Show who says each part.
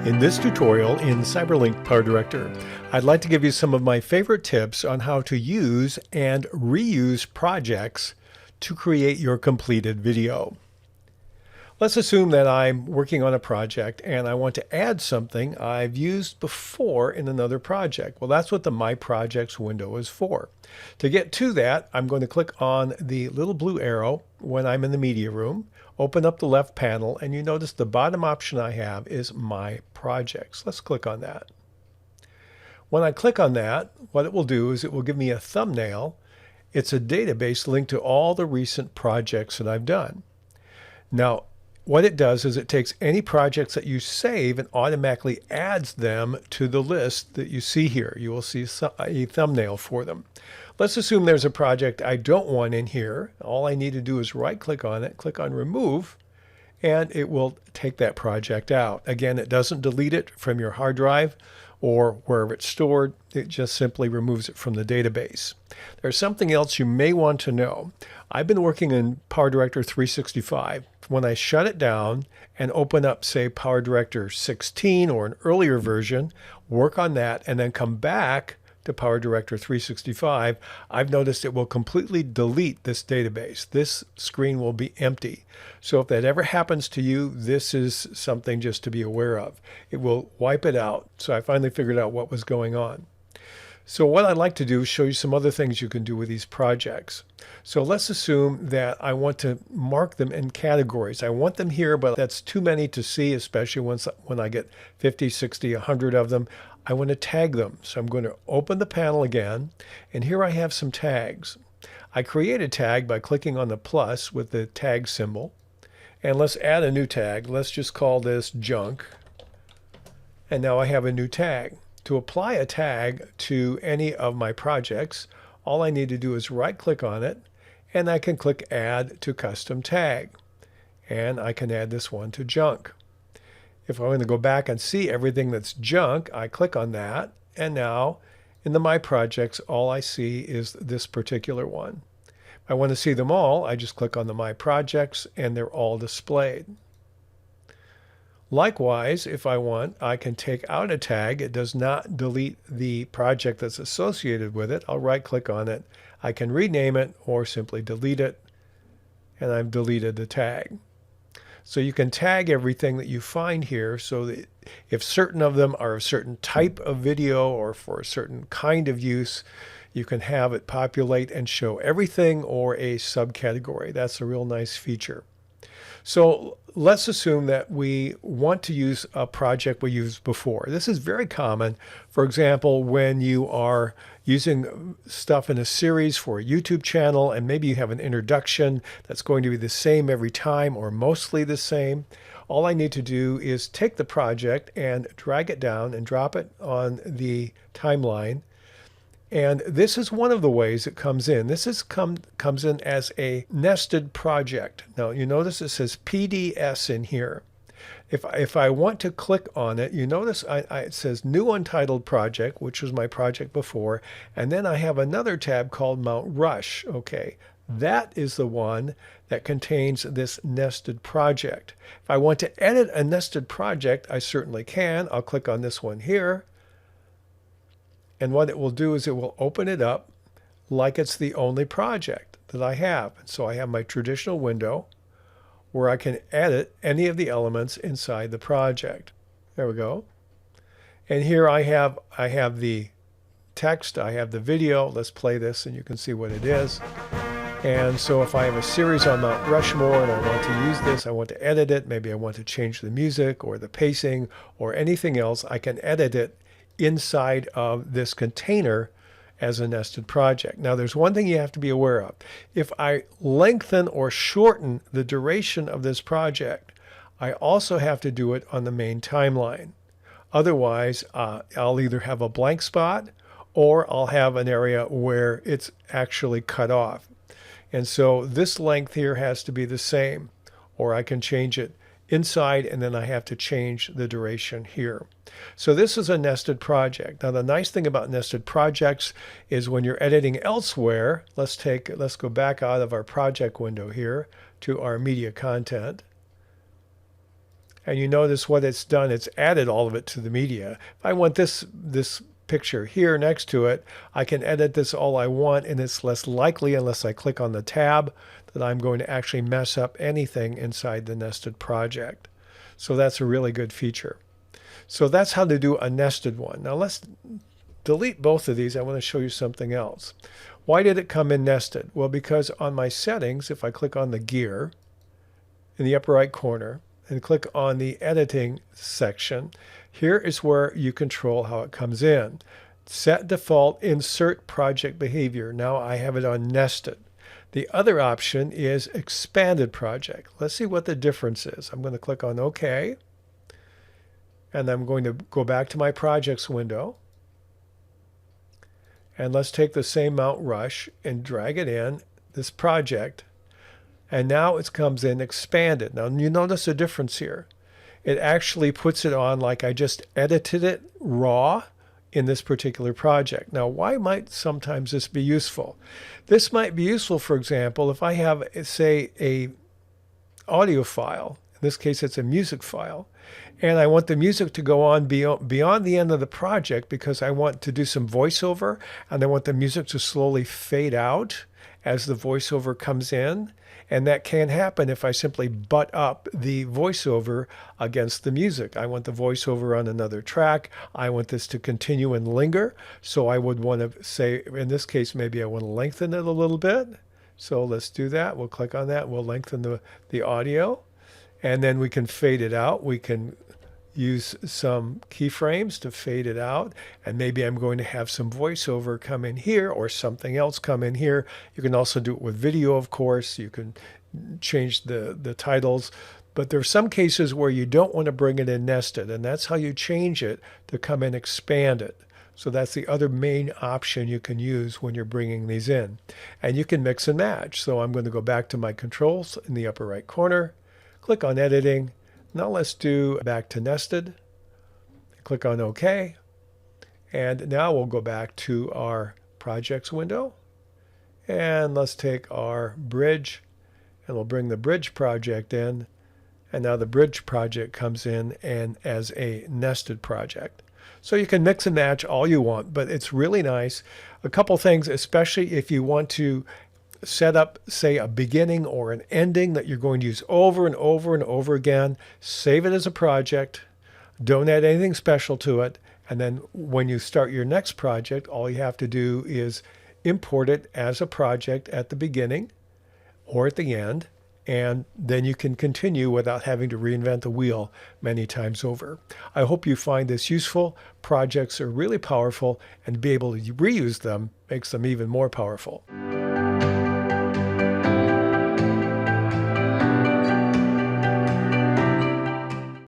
Speaker 1: In this tutorial in CyberLink PowerDirector, I'd like to give you some of my favorite tips on how to use and reuse projects to create your completed video. Let's assume that I'm working on a project and I want to add something I've used before in another project. Well, that's what the My Projects window is for. To get to that, I'm going to click on the little blue arrow when I'm in the media room, open up the left panel, and you notice the bottom option I have is My Projects. Let's click on that. When I click on that, what it will do is it will give me a thumbnail. It's a database linked to all the recent projects that I've done. Now, what it does is it takes any projects that you save and automatically adds them to the list that you see here. You will see a thumbnail for them. Let's assume there's a project I don't want in here. All I need to do is right-click on it, click on Remove, and it will take that project out. Again, it doesn't delete it from your hard drive or wherever it's stored. It just simply removes it from the database. There's something else you may want to know. I've been working in PowerDirector 365. When I shut it down and open up, say, PowerDirector 16 or an earlier version, work on that, and then come back to PowerDirector 365, I've noticed it will completely delete this database. This screen will be empty. So if that ever happens to you, this is something just to be aware of. It will wipe it out. So I finally figured out what was going on. So what I'd like to do is show you some other things you can do with these projects. So let's assume that I want to mark them in categories. I want them here, but that's too many to see, especially when I get 50, 60, 100 of them. I want to tag them. So I'm going to open the panel again, and here I have some tags. I create a tag by clicking on the plus with the tag symbol. And let's add a new tag. Let's just call this junk. And now I have a new tag. To apply a tag to any of my projects, all I need to do is right-click on it, and I can click Add to Custom Tag. And I can add this one to junk. If I want to go back and see everything that's junk, I click on that, and now in the My Projects, all I see is this particular one. If I want to see them all, I just click on the My Projects, and they're all displayed. Likewise, if I want, I can take out a tag. It does not delete the project that's associated with it. I'll right-click on it. I can rename it or simply delete it, and I've deleted the tag. So you can tag everything that you find here so that if certain of them are a certain type of video or for a certain kind of use, you can have it populate and show everything or a subcategory. That's a real nice feature. So let's assume that we want to use a project we used before. This is very common. For example, when you are using stuff in a series for a YouTube channel and maybe you have an introduction that's going to be the same every time or mostly the same, all I need to do is take the project and drag it down and drop it on the timeline. And this is one of the ways it comes in. This comes in as a nested project. Now you notice it says PDS in here. If I want to click on it, you notice it says New Untitled Project, which was my project before, and then I have another tab called Mount Rush. Okay, that is the one that contains this nested project. If I want to edit a nested project, I certainly can. I'll click on this one here. And what it will do is it will open it up like it's the only project that I have. So I have my traditional window where I can edit any of the elements inside the project. There we go. And here I have the text, I have the video. Let's play this and you can see what it is. And so if I have a series on Mount Rushmore and I want to use this, I want to edit it, maybe I want to change the music or the pacing or anything else, I can edit it inside of this container as a nested project. Now there's one thing you have to be aware of. If I lengthen or shorten the duration of this project, I also have to do it on the main timeline. Otherwise, I'll either have a blank spot or I'll have an area where it's actually cut off. And so this length here has to be the same, or I can change it inside, and then I have to change the duration here. So this is a nested project. Now the nice thing about nested projects is when you're editing elsewhere, let's go back out of our project window here to our media content. And you notice what it's done, it's added all of it to the media. If I want this picture here next to it, I can edit this all I want, and it's less likely, unless I click on the tab, that I'm going to actually mess up anything inside the nested project. So that's a really good feature. So that's how to do a nested one. Now let's delete both of these. I want to show you something else. Why did it come in nested? Well, because on my settings, if I click on the gear in the upper right corner and click on the editing section, here is where you control how it comes in. Set default insert project behavior. Now I have it on nested. The other option is expanded project. Let's see what the difference is. I'm going to click on OK. And I'm going to go back to my projects window. And let's take the same Mount Rush and drag it in, this project. And now it comes in expanded. Now you notice a difference here. It actually puts it on like I just edited it raw in this particular project. Now, why might sometimes this be useful? This might be useful, for example, if I have, say, a audio file. In this case, it's a music file. And I want the music to go on beyond the end of the project because I want to do some voiceover, and I want the music to slowly fade out as the voiceover comes in. And that can happen if I simply butt up the voiceover against the music. I want the voiceover on another track. I want this to continue and linger. So I would want to say, in this case, maybe I want to lengthen it a little bit. So let's do that. We'll click on that. We'll lengthen the audio. And then we can fade it out. We can use some keyframes to fade it out. And maybe I'm going to have some voiceover come in here or something else come in here. You can also do it with video, of course. You can change the titles. But there are some cases where you don't want to bring it in nested, and that's how you change it to come in expanded. So that's the other main option you can use when you're bringing these in. And you can mix and match. So I'm going to go back to my controls in the upper right corner, click on editing. Now let's do back to nested. Click on OK. And now we'll go back to our projects window. And let's take our bridge, and we'll bring the bridge project in. And now the bridge project comes in and as a nested project. So you can mix and match all you want, but it's really nice. A couple things, especially if you want to set up, say, a beginning or an ending that you're going to use over and over and over again. Save it as a project. Don't add anything special to it. And then when you start your next project, all you have to do is import it as a project at the beginning or at the end. And then you can continue without having to reinvent the wheel many times over. I hope you find this useful. Projects are really powerful, and to be able to reuse them makes them even more powerful.